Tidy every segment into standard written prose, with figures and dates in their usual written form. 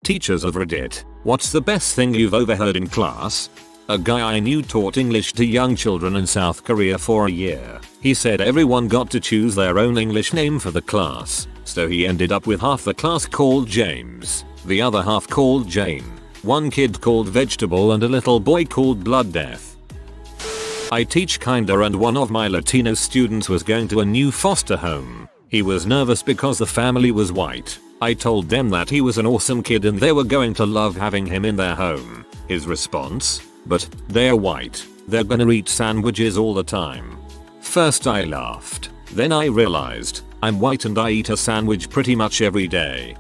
Teachers of Reddit, what's the best thing you've overheard in class? A guy I knew taught English to young children in South Korea for a year. He said everyone got to choose their own English name for the class, so he ended up with half the class called James, the other half called Jane, one kid called Vegetable, and a little boy called Blood Death. I teach kinda, and one of my Latino students was going to a new foster home. He was nervous because the family was white. I told them that he was an awesome kid and they were going to love having him in their home. His response? But they're white. They're gonna eat sandwiches all the time. First I laughed. Then I realized I'm white and I eat a sandwich pretty much every day.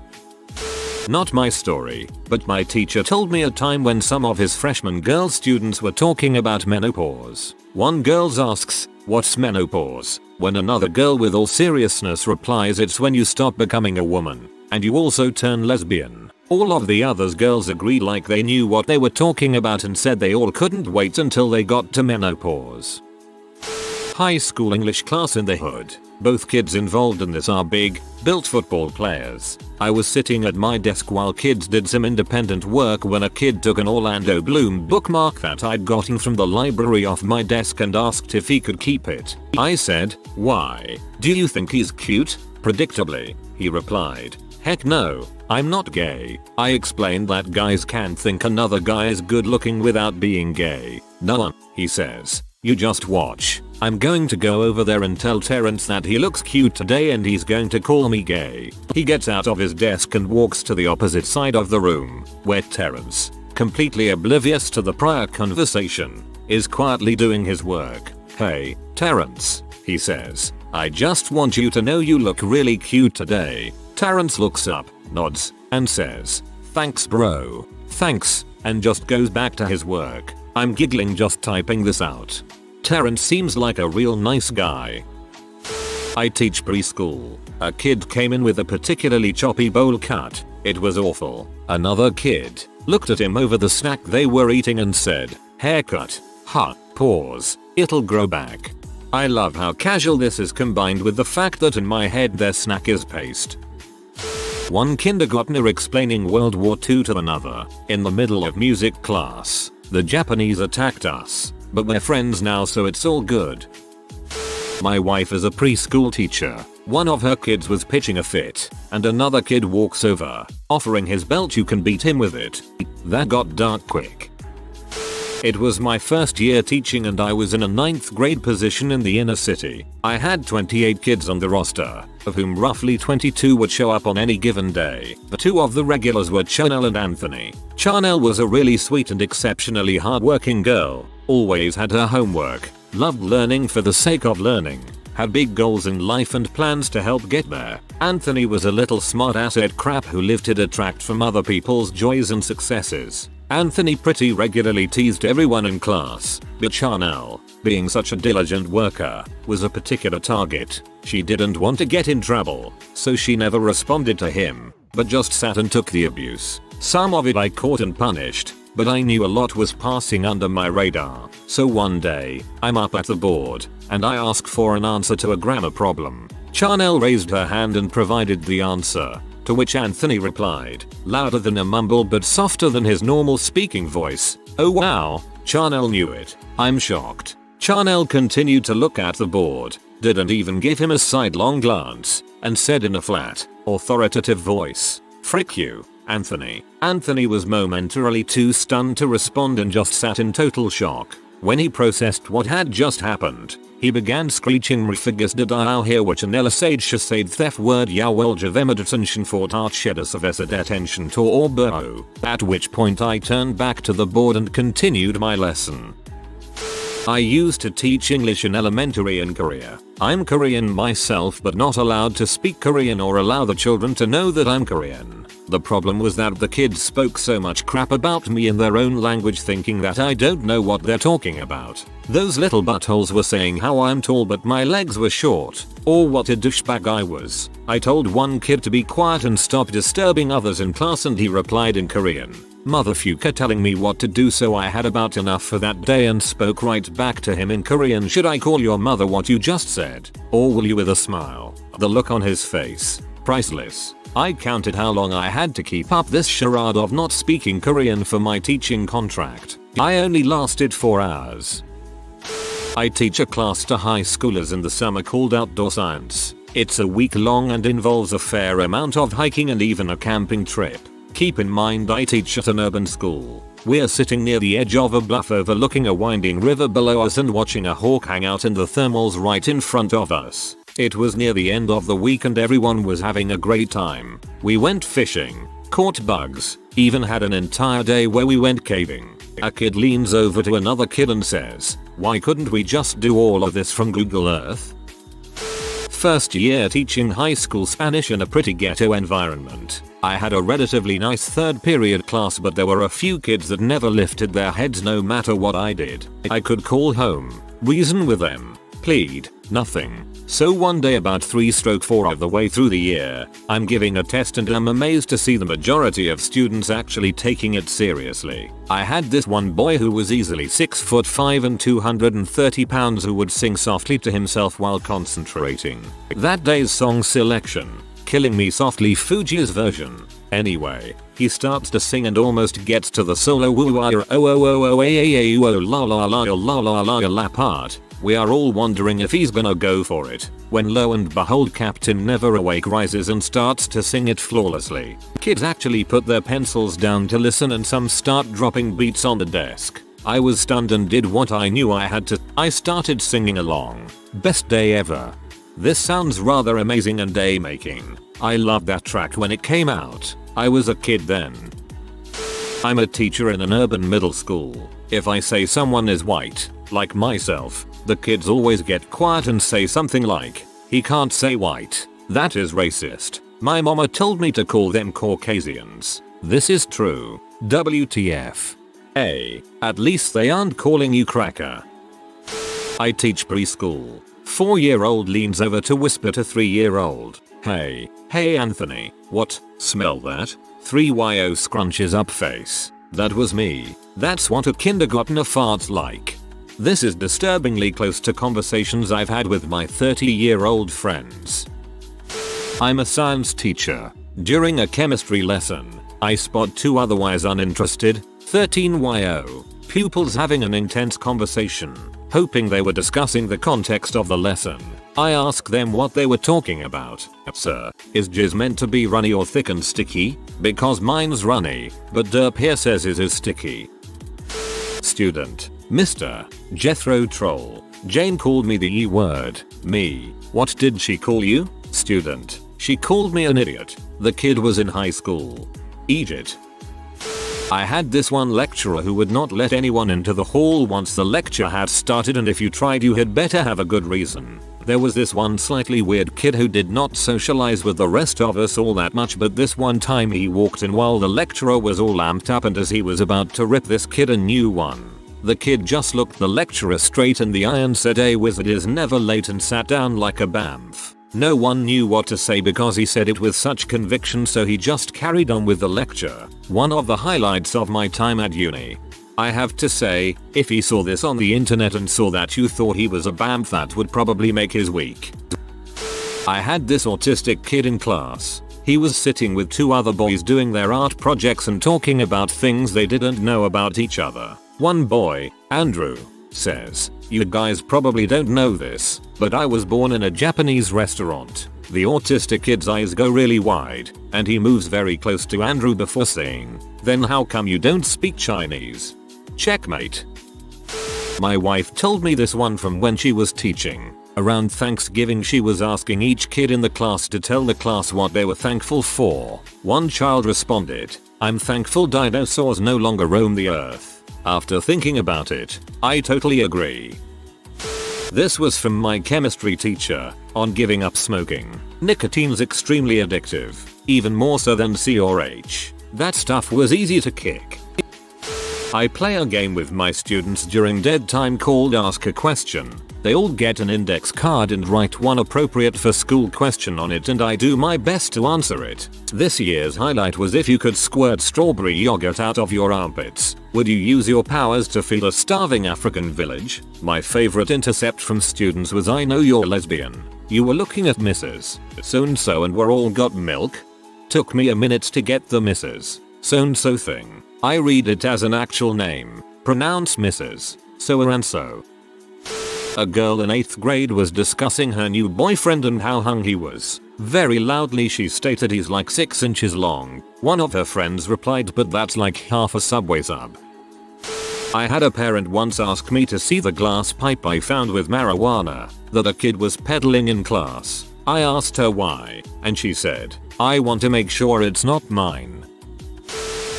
Not my story, but my teacher told me a time when some of his freshman girl students were talking about menopause. One girl asks, "What's menopause?" When another girl with all seriousness replies, "It's when you stop becoming a woman, and you also turn lesbian." All of the others girls agreed like they knew what they were talking about and said they all couldn't wait until they got to menopause. High school English class in the hood. Both kids involved in this are big, built football players. I was sitting at my desk while kids did some independent work when a kid took an Orlando Bloom bookmark that I'd gotten from the library off my desk and asked if he could keep it. I said, "Why? Do you think he's cute?" Predictably, he replied, "Heck no, I'm not gay." I explained that guys can think another guy is good looking without being gay. "No," he says, "you just watch. I'm going to go over there and tell Terrence that he looks cute today and he's going to call me gay." He gets out of his desk and walks to the opposite side of the room, where Terrence, completely oblivious to the prior conversation, is quietly doing his work. "Hey, Terrence," he says, "I just want you to know you look really cute today." Terrence looks up, nods, and says, "Thanks bro." "Thanks," and just goes back to his work. I'm giggling just typing this out. Terrence seems like a real nice guy. I teach preschool. A kid came in with a particularly choppy bowl cut. It was awful. Another kid looked at him over the snack they were eating and said, "Haircut. Ha, pause. It'll grow back." I love how casual this is combined with the fact that in my head their snack is paste. One kindergartner explaining World War II to another. In the middle of music class, the Japanese attacked us, but we're friends now so it's all good. My wife is a preschool teacher. One of her kids was pitching a fit, and another kid walks over, offering his belt. "You can beat him with it." That got dark quick. It was my first year teaching and I was in a 9th grade position in the inner city. I had 28 kids on the roster, of whom roughly 22 would show up on any given day. The two of the regulars were Chanel and Anthony. Chanel was a really sweet and exceptionally hardworking girl, always had her homework, loved learning for the sake of learning, had big goals in life and plans to help get there. Anthony was a little smart-ass crap who lived to detract from other people's joys and successes. Anthony pretty regularly teased everyone in class, but Chanel, being such a diligent worker, was a particular target. She didn't want to get in trouble, so she never responded to him, but just sat and took the abuse. Some of it I caught and punished, but I knew a lot was passing under my radar. So one day, I'm up at the board, and I asked for an answer to a grammar problem. Chanel raised her hand and provided the answer, to which Anthony replied, louder than a mumble but softer than his normal speaking voice, "Oh wow, Chanel knew it." I'm shocked. Chanel continued to look at the board, didn't even give him a sidelong glance, and said in a flat, authoritative voice, "Frick you, Anthony." Anthony was momentarily too stunned to respond and just sat in total shock. When he processed what had just happened, he began screeching, "Refigures did I hear what Chanel said, she said theft word ja wel javem detention fort art shedder of detention to or bro." At which point I turned back to the board and continued my lesson. I used to teach English in elementary in Korea. I'm Korean myself but not allowed to speak Korean or allow the children to know that I'm Korean. The problem was that the kids spoke so much crap about me in their own language thinking that I don't know what they're talking about. Those little buttholes were saying how I'm tall but my legs were short, or what a douchebag I was. I told one kid to be quiet and stop disturbing others in class and he replied in Korean, "Motherfucker," telling me what to do, so I had about enough for that day and spoke right back to him in Korean, "Should I call your mother what you just said? Or will you?" with a smile. The look on his face, priceless. I counted how long I had to keep up this charade of not speaking Korean for my teaching contract. I only lasted 4 hours. I teach a class to high schoolers in the summer called Outdoor Science. It's a week long and involves a fair amount of hiking and even a camping trip. Keep in mind I teach at an urban school. We're sitting near the edge of a bluff overlooking a winding river below us and watching a hawk hang out in the thermals right in front of us. It was near the end of the week and everyone was having a great time. We went fishing, caught bugs, even had an entire day where we went caving. A kid leans over to another kid and says, "Why couldn't we just do all of this from Google Earth?" First year teaching high school Spanish in a pretty ghetto environment. I had a relatively nice third period class, but there were a few kids that never lifted their heads no matter what I did. I could call home, reason with them, plead, nothing. So one day about 3/4 of the way through the year, I'm giving a test and I'm amazed to see the majority of students actually taking it seriously. I had this one boy who was easily 6'5" and 230 pounds who would sing softly to himself while concentrating. That day's song selection, Killing Me Softly, Fuji's version. Anyway, he starts to sing and almost gets to the solo woo ah oh oh oh oh a oh la la la la la la la part. We are all wondering if he's gonna go for it, when lo and behold Captain Never Awake rises and starts to sing it flawlessly. Kids actually put their pencils down to listen and some start dropping beats on the desk. I was stunned and did what I knew I had to. I started singing along. Best day ever. This sounds rather amazing and day making. I loved that track when it came out. I was a kid then. I'm a teacher in an urban middle school. If I say someone is white, like myself, the kids always get quiet and say something like, "He can't say white. That is racist. My mama told me to call them Caucasians." This is true. WTF. At least they aren't calling you cracker. I teach preschool. 4-year-old leans over to whisper to 3-year-old, "Hey Anthony, what, smell that?" 3yo scrunches up face. That was me. That's what a kindergartner farts like. This is disturbingly close to conversations I've had with my 30-year-old friends. I'm a science teacher. During a chemistry lesson, I spot 2 otherwise uninterested, 13yo, pupils having an intense conversation. Hoping they were discussing the context of the lesson, I ask them what they were talking about. "Sir, is jizz meant to be runny or thick and sticky? Because mine's runny, but derp here says it is sticky." Student, Mr. Jethro Troll. Jane called me the E word. Me. What did she call you? Student, she called me an idiot. The kid was in high school. Egypt. I had this one lecturer who would not let anyone into the hall once the lecture had started, and if you tried you had better have a good reason. There was this one slightly weird kid who did not socialize with the rest of us all that much, but this one time he walked in while the lecturer was all amped up, and as he was about to rip this kid a new one, the kid just looked the lecturer straight in the eye and said, "A wizard is never late," and sat down like a bamf. No one knew what to say because he said it with such conviction, so he just carried on with the lecture. One of the highlights of my time at uni. I have to say, if he saw this on the internet and saw that you thought he was a bamf, that would probably make his week. I had this autistic kid in class. He was sitting with 2 other boys doing their art projects and talking about things they didn't know about each other. One boy, Andrew, says, "You guys probably don't know this, but I was born in a Japanese restaurant." The autistic kid's eyes go really wide, and he moves very close to Andrew before saying, "Then how come you don't speak Chinese?" Checkmate. My wife told me this one from when she was teaching. Around Thanksgiving she was asking each kid in the class to tell the class what they were thankful for. One child responded, "I'm thankful dinosaurs no longer roam the earth." After thinking about it, I totally agree. This was from my chemistry teacher, on giving up smoking. Nicotine's extremely addictive, even more so than C or H. That stuff was easy to kick. I play a game with my students during dead time called Ask a Question. They all get an index card and write one appropriate for school question on it, and I do my best to answer it. This year's highlight was if you could squirt strawberry yogurt out of your armpits, would you use your powers to feed a starving African village? My favorite intercept from students was, "I know you're lesbian. You were looking at Mrs. So-and-so and we're all got milk?" Took me a minute to get the Mrs. So-and-so thing. I read it as an actual name. Pronounce Mrs. So-and-so. A girl in 8th grade was discussing her new boyfriend and how hung he was. Very loudly she stated he's like 6 inches long. One of her friends replied, but that's like half a Subway sub. I had a parent once ask me to see the glass pipe I found with marijuana that a kid was peddling in class. I asked her why, and she said, "I want to make sure it's not mine."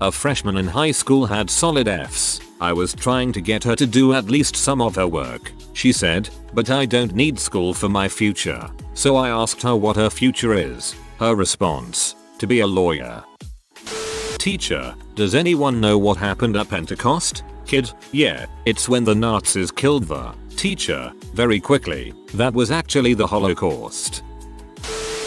A freshman in high school had solid Fs. I was trying to get her to do at least some of her work. She said, "But I don't need school for my future." So I asked her what her future is. Her response, "To be a lawyer." Teacher, does anyone know what happened at Pentecost? Kid, yeah, it's when the Nazis killed the teacher. Very quickly, that was actually the Holocaust.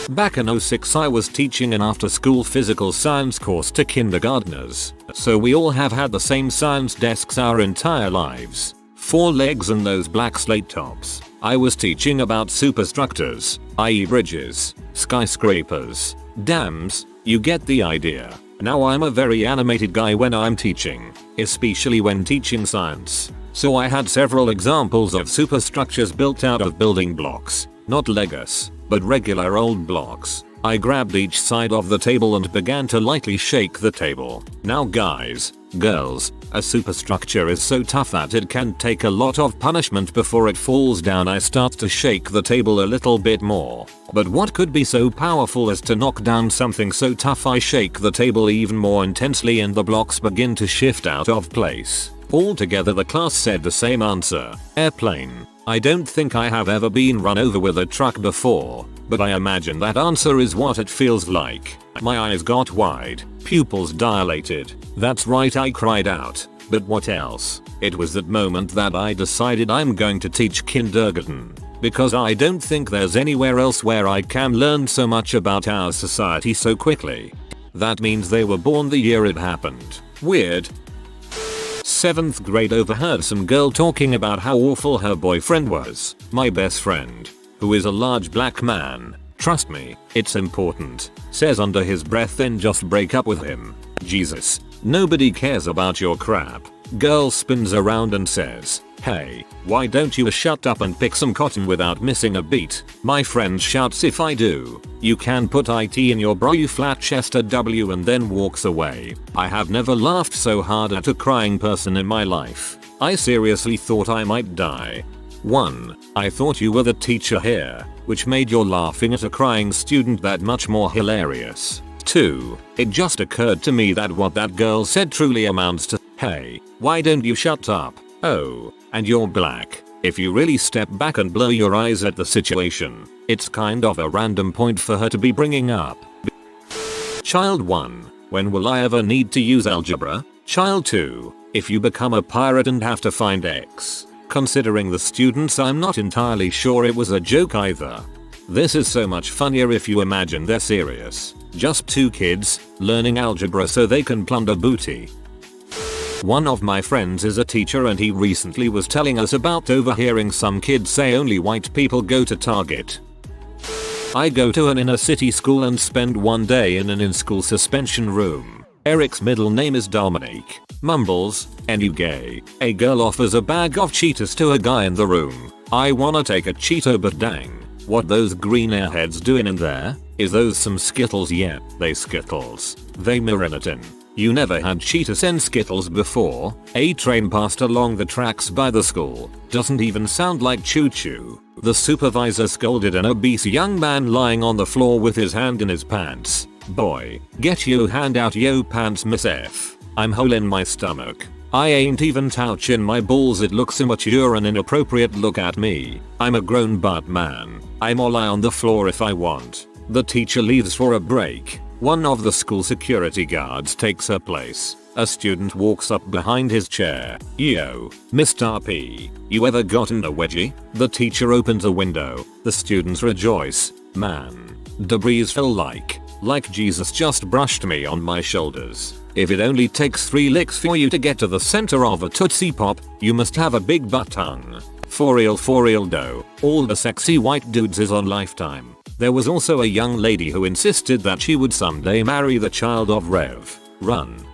Back in 06 I was teaching an after-school physical science course to kindergartners, so we all have had the same science desks our entire lives. 4 legs and those black slate tops. I was teaching about superstructures, i.e. bridges, skyscrapers, dams, you get the idea. Now I'm a very animated guy when I'm teaching, especially when teaching science. So I had several examples of superstructures built out of building blocks, not Legos, but regular old blocks. I grabbed each side of the table and began to lightly shake the table. Now guys, girls, a superstructure is so tough that it can take a lot of punishment before it falls down. I start to shake the table a little bit more. But what could be so powerful as to knock down something so tough? I shake the table even more intensely and the blocks begin to shift out of place. Altogether the class said the same answer, airplane. I don't think I have ever been run over with a truck before, but I imagine that answer is what it feels like. My eyes got wide, pupils dilated. That's right, I cried out. But what else? It was that moment that I decided I'm going to teach kindergarten, because I don't think there's anywhere else where I can learn so much about our society so quickly. That means they were born the year it happened. Weird. 7th grade, overheard some girl talking about how awful her boyfriend was. My best friend, who is a large black man, trust me, it's important, says under his breath, then just break up with him. Jesus, nobody cares about your crap. Girl spins around and says, "Hey, why don't you shut up and pick some cotton without missing a beat?" My friend shouts, "If I do, you can put it in your bra, you flat-chested W," and then walks away. I have never laughed so hard at a crying person in my life. I seriously thought I might die. 1. I thought you were the teacher here, which made your laughing at a crying student that much more hilarious. 2. It just occurred to me that what that girl said truly amounts to, "Hey, why don't you shut up? Oh, and you're black." If you really step back and blow your eyes at the situation, it's kind of a random point for her to be bringing up. Child 1. When will I ever need to use algebra? Child 2. If you become a pirate and have to find X. Considering the students, I'm not entirely sure it was a joke either. This is so much funnier if you imagine they're serious. Just 2 kids, learning algebra so they can plunder booty. One of my friends is a teacher and he recently was telling us about overhearing some kids say only white people go to Target. I go to an inner city school and spend one day in an in-school suspension room. Eric's middle name is Dominique. Mumbles, "Any gay?" A girl offers a bag of Cheetos to a guy in the room. I wanna take a Cheeto, but dang, what those green airheads doing in there? Is those some Skittles? Yeah, they Skittles. They Marinatin. You never had Cheetos and Skittles before? A train passed along the tracks by the school. Doesn't even sound like choo choo. The supervisor scolded an obese young man lying on the floor with his hand in his pants. "Boy, get yo hand out yo pants, Miss F. I'm hole in my stomach. I ain't even touchin' my balls. It looks immature and inappropriate. Look at me. I'm a grown butt man. I'm all lie on the floor if I want." The teacher leaves for a break. One of the school security guards takes her place. A student walks up behind his chair. "Yo, Mr. P, you ever gotten a wedgie?" The teacher opens a window. The students rejoice. "Man, debris fell like Jesus just brushed me on my shoulders." If it only takes 3 licks for you to get to the center of a Tootsie Pop, you must have a big butt tongue. For real though, all the sexy white dudes is on Lifetime. There was also a young lady who insisted that she would someday marry the child of Rev. Run.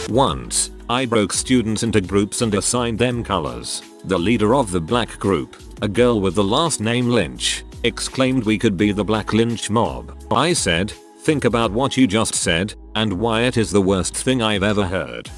Once, I broke students into groups and assigned them colors. The leader of the black group, a girl with the last name Lynch, exclaimed we could be the Black Lynch mob. I said, think about what you just said, and why it is the worst thing I've ever heard.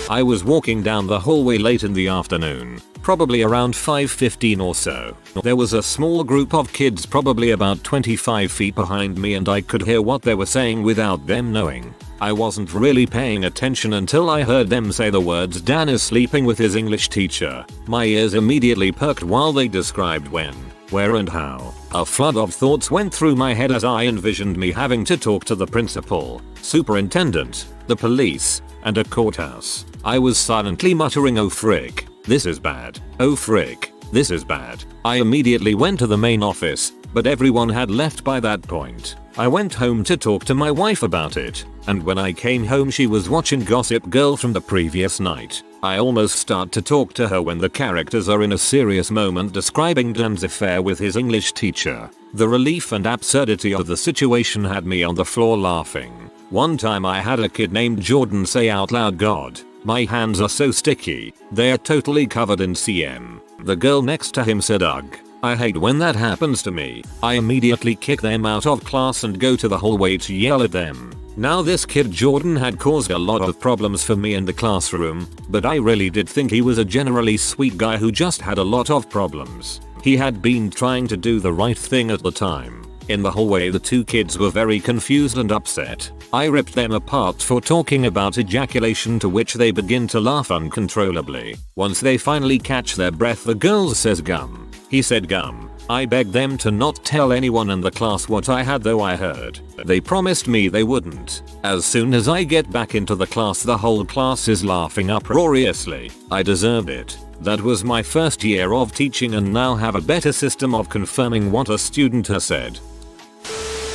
I was walking down the hallway late in the afternoon, probably around 5:15 or so. There was a small group of kids probably about 25 feet behind me and I could hear what they were saying without them knowing. I wasn't really paying attention until I heard them say the words Dan is sleeping with his English teacher. My ears immediately perked while they described when, where and how. A flood of thoughts went through my head as I envisioned me having to talk to the principal, superintendent, the police, and a courthouse. I was silently muttering, oh frick, this is bad. Oh frick, this is bad. I immediately went to the main office, but everyone had left by that point. I went home to talk to my wife about it, and when I came home she was watching Gossip Girl from the previous night. I almost start to talk to her when the characters are in a serious moment describing Dan's affair with his English teacher. The relief and absurdity of the situation had me on the floor laughing. One time I had a kid named Jordan say out loud, God, my hands are so sticky, they are totally covered in CM. The girl next to him said, ugh. I hate when that happens to me. I immediately kick them out of class and go to the hallway to yell at them. Now this kid Jordan had caused a lot of problems for me in the classroom, but I really did think he was a generally sweet guy who just had a lot of problems. He had been trying to do the right thing at the time. In the hallway the two kids were very confused and upset. I ripped them apart for talking about ejaculation, to which they begin to laugh uncontrollably. Once they finally catch their breath the girl says gum. He said gum. I begged them to not tell anyone in the class what I had, though I heard. They promised me they wouldn't. As soon as I get back into the class the whole class is laughing uproariously. I deserved it. That was my first year of teaching and now have a better system of confirming what a student has said.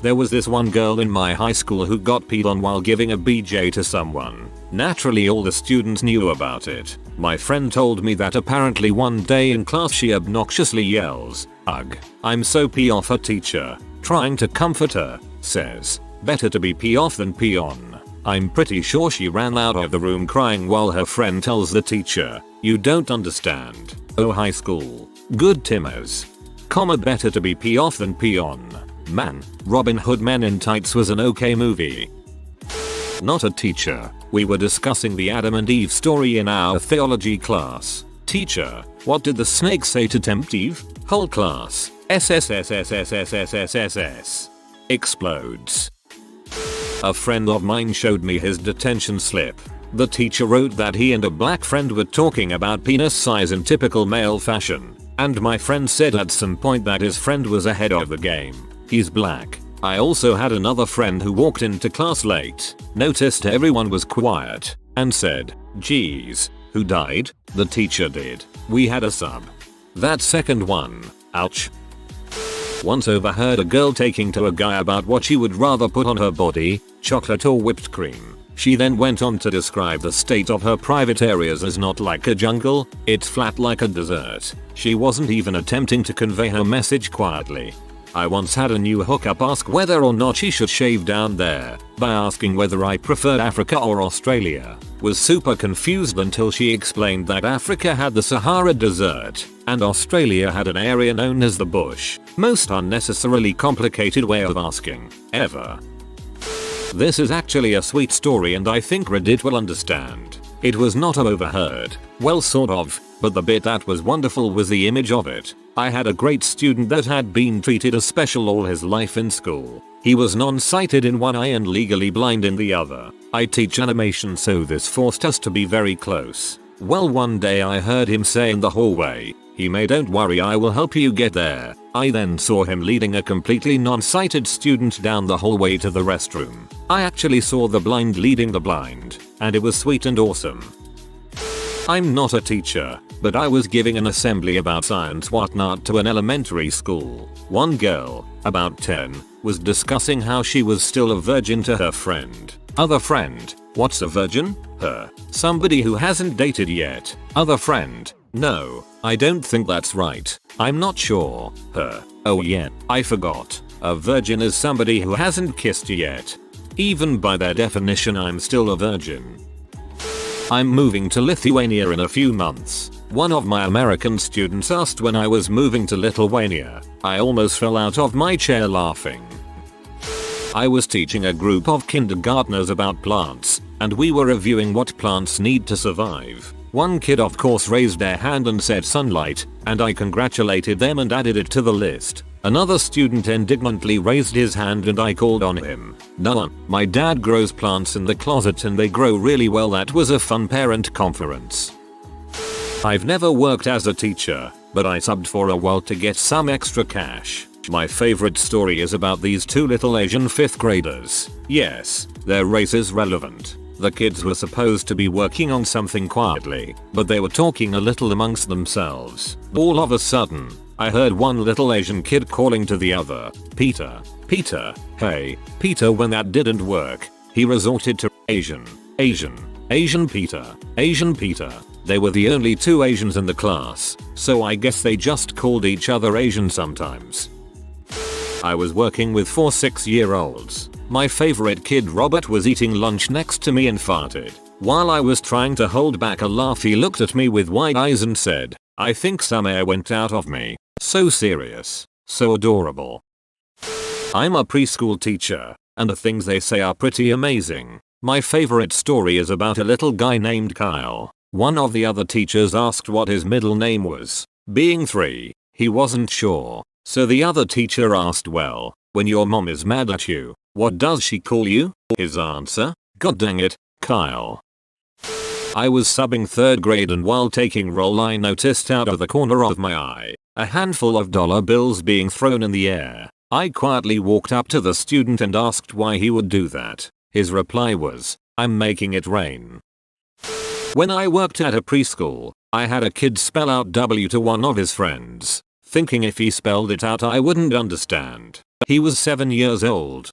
There was this one girl in my high school who got peed on while giving a BJ to someone. Naturally all the students knew about it. My friend told me that apparently one day in class she obnoxiously yells, ugh, I'm so pee off. Her teacher, trying to comfort her, says, better to be pee off than pee on. I'm pretty sure she ran out of the room crying while her friend tells the teacher, you don't understand. Oh high school. Good Timmers. Better to be pee off than pee on. Man, Robin Hood Men in Tights was an okay movie. Not a teacher. We were discussing the Adam and Eve story in our theology class. Teacher, what did the snake say to tempt Eve? Whole class. SSSSSSSSSS. Explodes. A friend of mine showed me his detention slip. The teacher wrote that he and a black friend were talking about penis size in typical male fashion. And my friend said at some point that his friend was ahead of the game. He's black. I also had another friend who walked into class late, noticed everyone was quiet, and said, geez, who died? The teacher did. We had a sub. That second one, ouch. Once overheard a girl taking to a guy about what she would rather put on her body, chocolate or whipped cream. She then went on to describe the state of her private areas as not like a jungle, it's flat like a desert. She wasn't even attempting to convey her message quietly. I once had a new hookup ask whether or not she should shave down there, by asking whether I preferred Africa or Australia. Was super confused until she explained that Africa had the Sahara Desert, and Australia had an area known as the bush. Most unnecessarily complicated way of asking, ever. This is actually a sweet story and I think Reddit will understand. It was not overheard, well sort of, but the bit that was wonderful was the image of it. I had a great student that had been treated as special all his life in school. He was non-sighted in one eye and legally blind in the other. I teach animation, so this forced us to be very close. Well, one day I heard him say in the hallway, "He may, don't worry, I will help you get there." I then saw him leading a completely non-sighted student down the hallway to the restroom. I actually saw the blind leading the blind, and it was sweet and awesome. I'm not a teacher, but I was giving an assembly about science whatnot to an elementary school. One girl, about 10, was discussing how she was still a virgin to her friend. Other friend, "What's a virgin?" Her, "Somebody who hasn't dated yet." Other friend, No, I don't think that's right. I'm not sure. Oh yeah, I forgot. A virgin is somebody who hasn't kissed you yet. Even by their definition, I'm still a virgin. I'm moving to Lithuania in a few months. One of my American students asked when I was moving to Lithuania. I almost fell out of my chair laughing. I was teaching a group of kindergartners about plants, and we were reviewing what plants need to survive. One kid of course raised their hand and said sunlight, and I congratulated them and added it to the list. Another student indignantly raised his hand and I called on him. Nah, my dad grows plants in the closet and they grow really well. That was a fun parent conference. I've never worked as a teacher, but I subbed for a while to get some extra cash. My favorite story is about these two little Asian 5th graders. Yes, their race is relevant. The kids were supposed to be working on something quietly, but they were talking a little amongst themselves. All of a sudden, I heard one little Asian kid calling to the other, Peter, Peter, hey, Peter. When that didn't work, he resorted to Asian, Peter, Asian Peter. They were the only two Asians in the class, so I guess they just called each other Asian sometimes. I was working with 4 6-year-olds. My favorite kid Robert was eating lunch next to me and farted. While I was trying to hold back a laugh, he looked at me with wide eyes and said, "I think some air went out of me." So serious. So adorable. I'm a preschool teacher, and the things they say are pretty amazing. My favorite story is about a little guy named Kyle. One of the other teachers asked what his middle name was. Being 3, he wasn't sure. So the other teacher asked, "Well, when your mom is mad at you, what does she call you?" His answer? God dang it, Kyle. I was subbing 3rd grade and while taking roll I noticed out of the corner of my eye a handful of dollar bills being thrown in the air. I quietly walked up to the student and asked why he would do that. His reply was, "I'm making it rain." When I worked at a preschool, I had a kid spell out W to one of his friends, thinking if he spelled it out I wouldn't understand. He was 7 years old.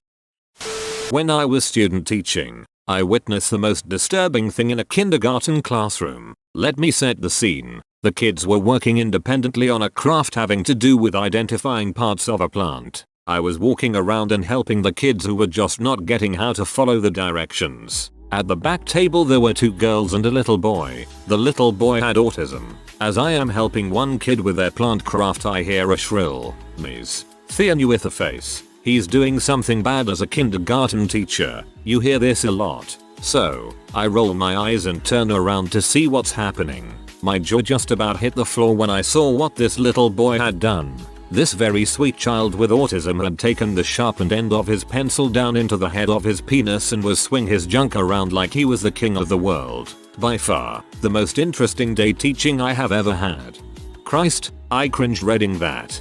When I was student teaching, I witnessed the most disturbing thing in a kindergarten classroom. Let me set the scene. The kids were working independently on a craft having to do with identifying parts of a plant. I was walking around and helping the kids who were just not getting how to follow the directions. At the back table there were 2 girls and a little boy. The little boy had autism. As I am helping one kid with their plant craft, I hear a shrill, "Ms. Thing with a face." He's doing something bad. As a kindergarten teacher, you hear this a lot. So, I roll my eyes and turn around to see what's happening. My jaw just about hit the floor when I saw what this little boy had done. This very sweet child with autism had taken the sharpened end of his pencil down into the head of his penis and was swinging his junk around like he was the king of the world. By far, the most interesting day teaching I have ever had. Christ, I cringed reading that.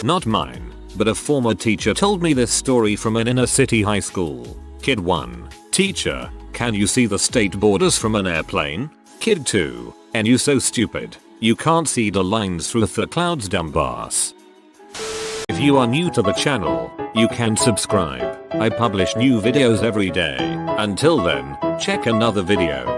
Not mine, but a former teacher told me this story from an inner city high school. Kid 1, "Teacher, can you see the state borders from an airplane?" Kid 2, "And you so stupid, you can't see the lines through the clouds, dumbass." If you are new to the channel, you can subscribe. I publish new videos every day. Until then, check another video.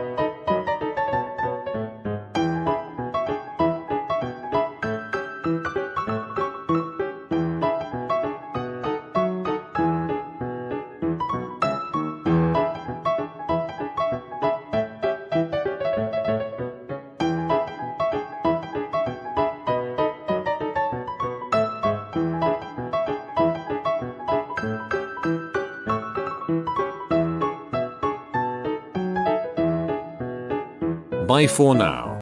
Bye for now.